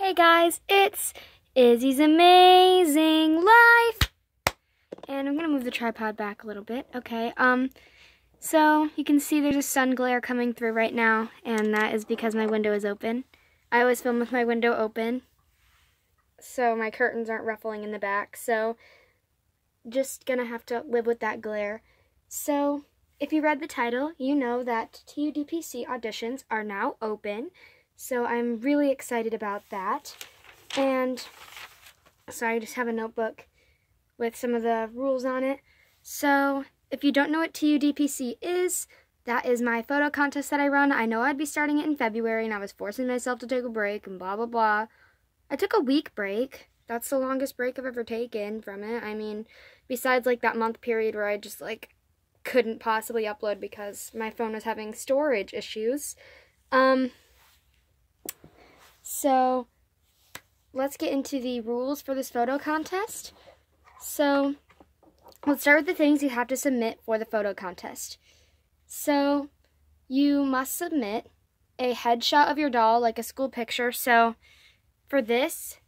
Hey guys, it's Izzy's Amazing Life. And I'm gonna move the tripod back a little bit. Okay, so you can see there's a sun glare coming through right now, and that is because my window is open. I always film with my window open, so my curtains aren't ruffling in the back, so just gonna have to live with that glare. So, if you read the title, you know that TUDPC auditions are now open. So I'm really excited about that. And so I just have a notebook with some of the rules on it. So if you don't know what TUDPC is, that is my photo contest that I run. I know I'd be starting it in February, and I was forcing myself to take a break and blah, blah, blah. I took a week break. That's the longest break I've ever taken from it. I mean, besides like that month period where I just like couldn't possibly upload because my phone was having storage issues. So, let's get into the rules for this photo contest. So, let's start with the things you have to submit for the photo contest. So, you must submit a headshot of your doll, like a school picture. So, for this,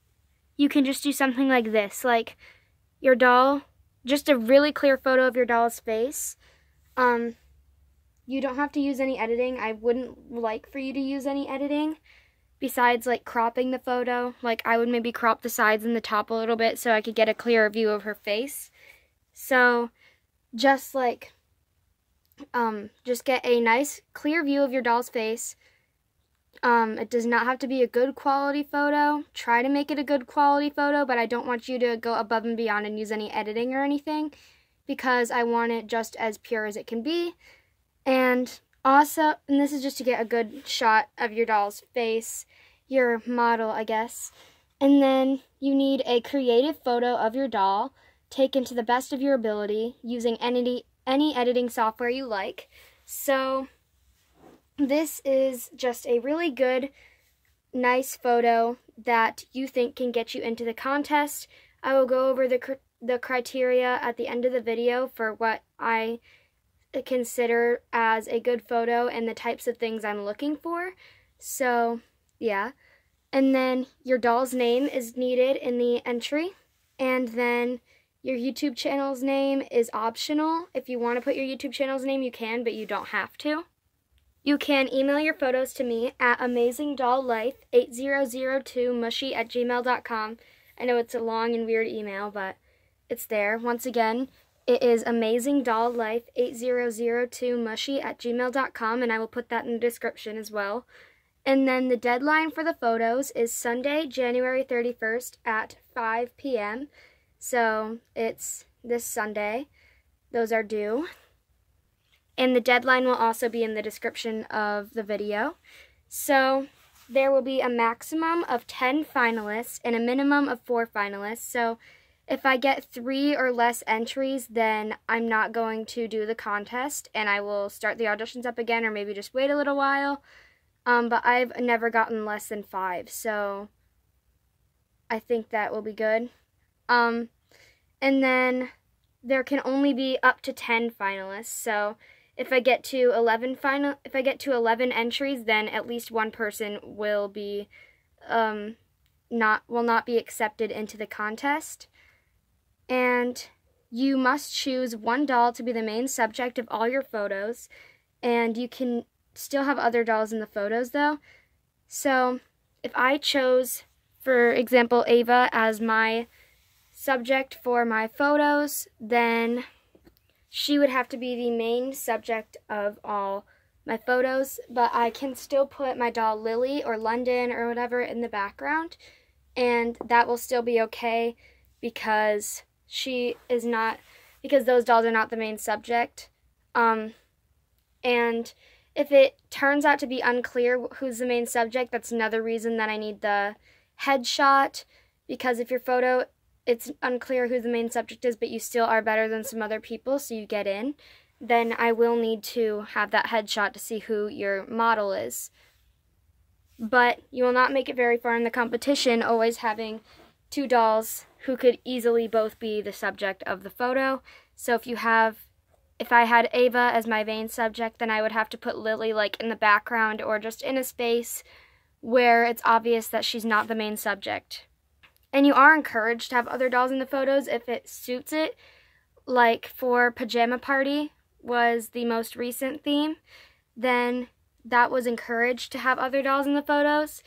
you can just do something like this, like your doll, just a really clear photo of your doll's face. You don't have to use any editing. I wouldn't like for you to use any editing. Besides, like, cropping the photo, like, I would maybe crop the sides and the top a little bit so I could get a clearer view of her face. So, just, like, just get a nice, clear view of your doll's face. It does not have to be a good quality photo. Try to make it a good quality photo, but I don't want you to go above and beyond and use any editing or anything, because I want it just as pure as it can be. And also, and this is just to get a good shot of your doll's face, your model, I guess. And then you need a creative photo of your doll taken to the best of your ability using any editing software you like. So this is just a really good, nice photo that you think can get you into the contest. I will go over the criteria at the end of the video for what I consider as a good photo and the types of things I'm looking for. So, yeah. And then your doll's name is needed in the entry. And then your YouTube channel's name is optional. If you want to put your YouTube channel's name, you can, but you don't have to. You can email your photos to me at amazingdolllife8002mushy@gmail.com. I know it's a long and weird email, but it's there. Once again, it is amazingdolllife8002mushy@gmail.com, and I will put that in the description as well. And then the deadline for the photos is Sunday, January 31st at 5 p.m. So it's this Sunday. Those are due. And the deadline will also be in the description of the video. So there will be a maximum of 10 finalists and a minimum of 4 finalists. So if I get 3 or less entries, then I'm not going to do the contest, and I will start the auditions up again, or maybe just wait a little while. But I've never gotten less than 5, so I think that will be good. And then there can only be up to 10 finalists. So if I get to 11 entries, then at least one person will be not be accepted into the contest. And you must choose one doll to be the main subject of all your photos, and you can still have other dolls in the photos though. So if I chose, for example, Ava as my subject for my photos, then she would have to be the main subject of all my photos, but I can still put my doll Lily or London or whatever in the background, and that will still be okay because those dolls are not the main subject. And if it turns out to be unclear who's the main subject, that's another reason that I need the headshot, because if your photo, it's unclear who the main subject is, but you still are better than some other people, so you get in, then I will need to have that headshot to see who your model is. But you will not make it very far in the competition, always having 2 dolls who could easily both be the subject of the photo. So if I had Ava as my main subject, then I would have to put Lily like in the background or just in a space where it's obvious that she's not the main subject. And you are encouraged to have other dolls in the photos if it suits it. Like for Pajama Party was the most recent theme, then that was encouraged to have other dolls in the photos.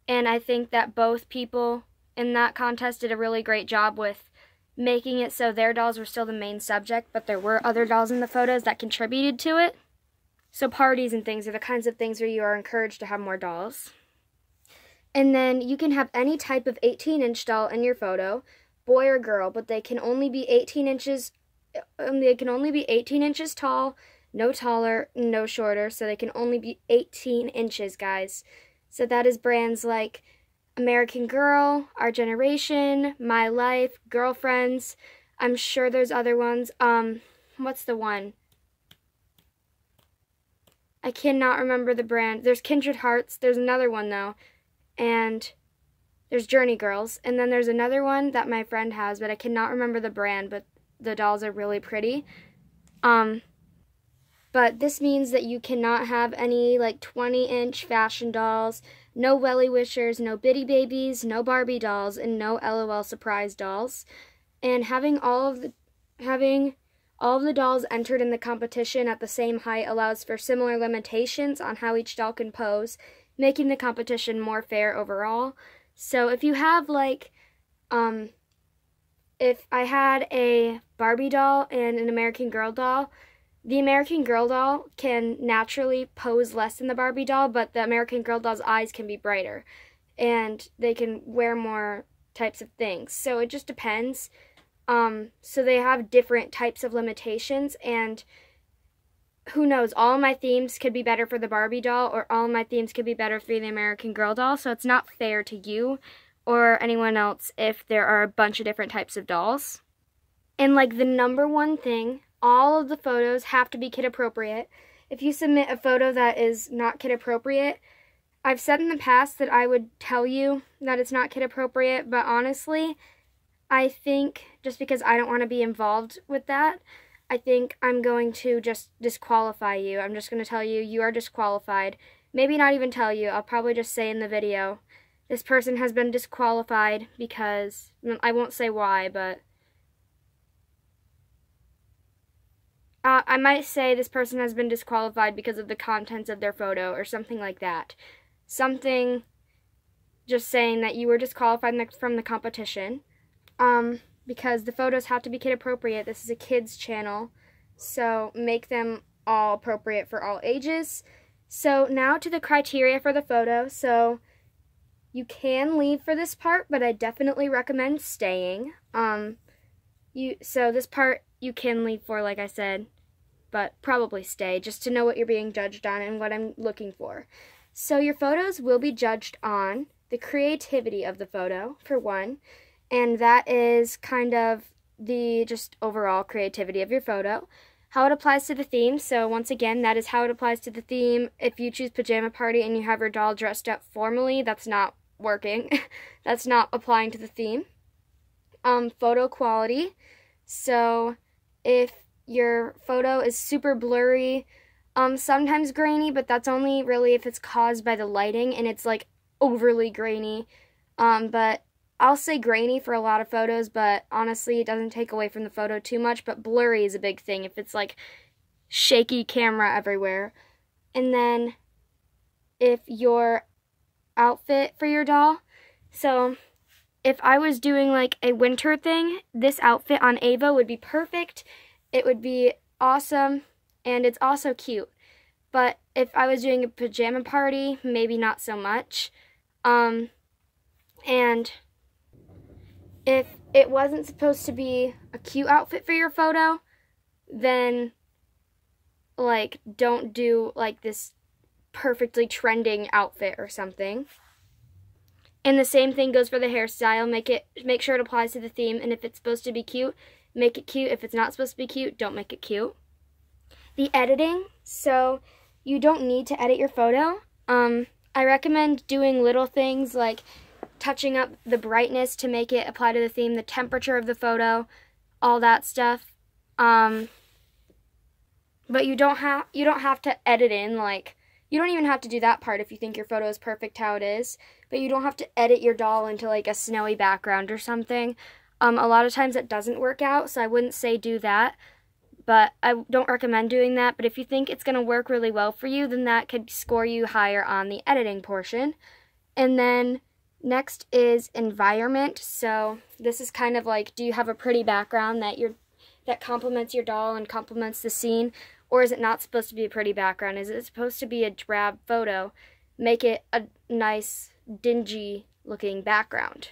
And I think that both people in that contest did a really great job with making it so their dolls were still the main subject, but there were other dolls in the photos that contributed to it. So parties and things are the kinds of things where you are encouraged to have more dolls. And then you can have any type of 18-inch doll in your photo, boy or girl, but they can only be 18 inches. They can only be 18 inches tall, no taller, no shorter. So they can only be 18 inches, guys. So that is brands like American Girl, Our Generation, My Life, Girlfriends. I'm sure there's other ones. What's the one? I cannot remember the brand. There's Kindred Hearts. There's another one though. And there's Journey Girls, and then there's another one that my friend has, but I cannot remember the brand, but the dolls are really pretty. But this means that you cannot have any like 20-inch fashion dolls, no Welly Wishers, no Bitty Babies, no Barbie dolls, and no LOL Surprise dolls. And having all of the dolls entered in the competition at the same height allows for similar limitations on how each doll can pose, making the competition more fair overall. So if you have like, if I had a Barbie doll and an American Girl doll, the American Girl doll can naturally pose less than the Barbie doll, but the American Girl doll's eyes can be brighter, and they can wear more types of things. So it just depends. So they have different types of limitations, and who knows, all of my themes could be better for the Barbie doll, or all of my themes could be better for the American Girl doll, so it's not fair to you or anyone else if there are a bunch of different types of dolls. And like the number one thing, all of the photos have to be kid appropriate. If you submit a photo that is not kid appropriate, I've said in the past that I would tell you that it's not kid appropriate, but honestly, I think just because I don't want to be involved with that, I think I'm going to just disqualify you. I'm just going to tell you, you are disqualified. Maybe not even tell you. I'll probably just say in the video, this person has been disqualified because, I won't say why, but I might say this person has been disqualified because of the contents of their photo or something like that. Something just saying that you were disqualified from the competition. Because the photos have to be kid appropriate. This is a kids channel, so make them all appropriate for all ages. So now to the criteria for the photo. So you can leave for this part, but I definitely recommend staying. So this part you can leave for, like I said, but probably stay just to know what you're being judged on and what I'm looking for. So your photos will be judged on the creativity of the photo, for one. And that is kind of the just overall creativity of your photo. How it applies to the theme. So once again, that is how it applies to the theme. If you choose Pajama Party and you have your doll dressed up formally, that's not working. That's not applying to the theme. Photo quality. So if your photo is super blurry, sometimes grainy, but that's only really if it's caused by the lighting and it's like overly grainy. But I'll say grainy for a lot of photos, but honestly, it doesn't take away from the photo too much, but blurry is a big thing if it's like shaky camera everywhere. And then if your outfit for your doll, so if I was doing like a winter thing, this outfit on Ava would be perfect. It would be awesome, and it's also cute. But if I was doing a pajama party, maybe not so much. And if it wasn't supposed to be a cute outfit for your photo, then, like, don't do, like, this perfectly trending outfit or something. And the same thing goes for the hairstyle. Make sure it applies to the theme, and if it's supposed to be cute, make it cute. If it's not supposed to be cute, don't make it cute. The editing, so you don't need to edit your photo. I recommend doing little things like touching up the brightness to make it apply to the theme, the temperature of the photo, all that stuff. But you don't have to edit in, like, You don't even have to do that part if you think your photo is perfect how it is, but you don't have to edit your doll into like a snowy background or something. A lot of times it doesn't work out, so I wouldn't say do that, but I don't recommend doing that. But if you think it's going to work really well for you, then that could score you higher on the editing portion. And then next is environment. So this is kind of like, do you have a pretty background that complements your doll and complements the scene? Or is it not supposed to be a pretty background? Is it supposed to be a drab photo? Make it a nice, dingy looking background.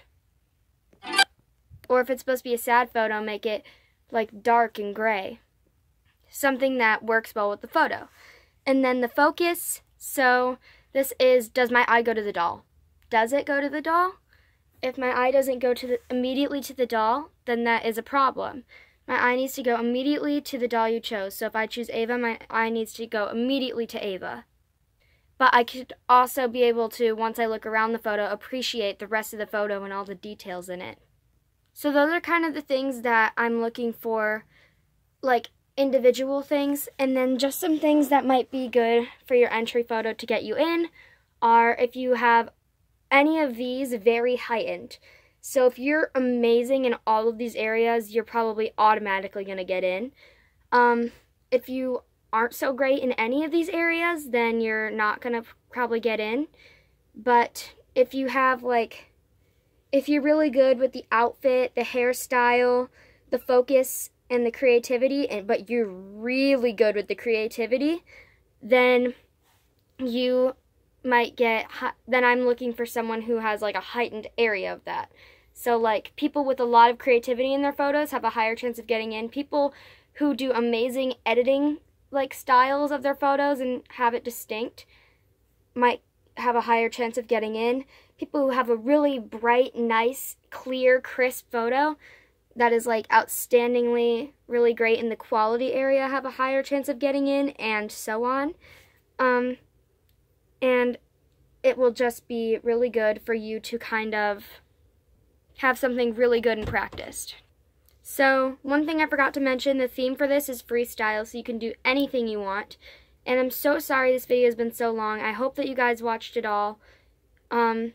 Or if it's supposed to be a sad photo, make it like dark and gray. Something that works well with the photo. And then the focus. So this is, does my eye go to the doll? Does it go to the doll? If my eye doesn't go immediately to the doll, then that is a problem. My eye needs to go immediately to the doll you chose. So if I choose Ava, my eye needs to go immediately to Ava. But I could also be able to, once I look around the photo, appreciate the rest of the photo and all the details in it. So those are kind of the things that I'm looking for, like individual things. And then just some things that might be good for your entry photo to get you in are if you have any of these very heightened. So if you're amazing in all of these areas, you're probably automatically going to get in. If you aren't so great in any of these areas, then you're not going to probably get in. But if you have if you're really good with the outfit, the hairstyle, the focus, and the creativity, but you're really good with the creativity, then you might get, then I'm looking for someone who has like a heightened area of that. So like people with a lot of creativity in their photos have a higher chance of getting in. People who do amazing editing like styles of their photos and have it distinct might have a higher chance of getting in. People who have a really bright, nice, clear, crisp photo that is like outstandingly really great in the quality area have a higher chance of getting in, and so on. And it will just be really good for you to kind of have something really good and practiced. So one thing I forgot to mention, the theme for this is freestyle, so you can do anything you want. And I'm so sorry this video has been so long. I hope that you guys watched it all. And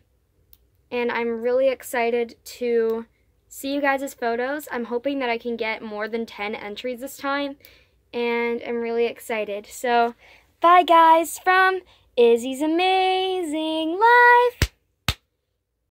I'm really excited to see you guys' photos. I'm hoping that I can get more than 10 entries this time. And I'm really excited. So bye guys from Issy's Amazing Life.